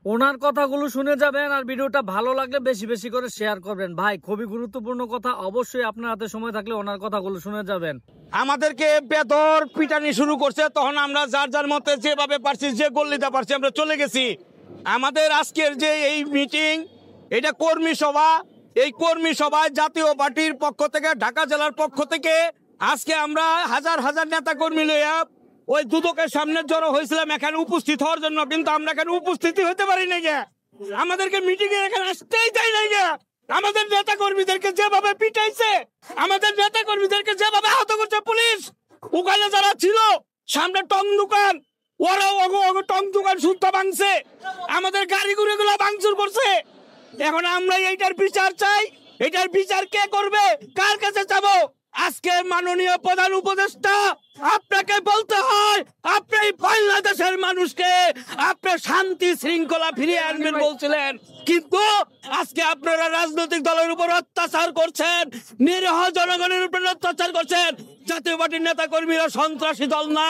ওনার কথাগুলো শুনে যাবেন, আর ভিডিওটা ভালো লাগলে বেশি বেশি করে শেয়ার করবেন। ভাই খুবই গুরুত্বপূর্ণ কথা, অবশ্যই আপনার হাতে সময় থাকলে ওনার কথাগুলো শুনে যাবেন। আমাদেরকে বেদর পিটানি শুরু করছে, তখন আমরা যার যার মতে যেভাবে পারছি, যে গল্লিতে পারছি আমরা চলে গেছি। আমাদের আজকের যে এই মিটিং, এটা কর্মী সভা। এই কর্মী সভায় জাতীয় পার্টির পক্ষ থেকে, ঢাকা জেলার পক্ষ থেকে আজকে আমরা হাজার হাজার নেতা কর্মী লইয়া ওই দুদকের সামনে জড়ো হয়েছিলাম এখানে উপস্থিত হওয়ার জন্য, কিন্তু আমরা এখানে উপস্থিতি হতে পারি না। আমাদেরকে মিটিং এ এখানে আসতেই চাই না। আমাদের নেতা কর্মীদেরকে যেভাবে পিটাইছে, আমাদের নেতা কর্মীদেরকে যেভাবে আহত করছে পুলিশ, ওখানে যারা ছিল সামনে টং দোকান, ওরাও টং দোকান সুদ্ধা ভাঙছে, আমাদের গাড়ি গুলো ভাঙচুর করছে। এখন আমরা এইটার বিচার চাই। এটার বিচার কে করবে, কার কাছে যাবো? আজকে মাননীয় প্রধান উপদেষ্টা, আপনাকে বলতে হয়, আপনি বাংলাদেশের মানুষকে আপনি শান্তি শৃঙ্খলা ফিরিয়ে আনবেন বলছিলেন, কিন্তু আজকে আপনারা রাজনৈতিক দলের উপর অত্যাচার করছেন, নিরীহ জনগণের উপর অত্যাচার করছেন। জাতীয় পার্টির নেতা কর্মীরা সন্ত্রাসী দল না।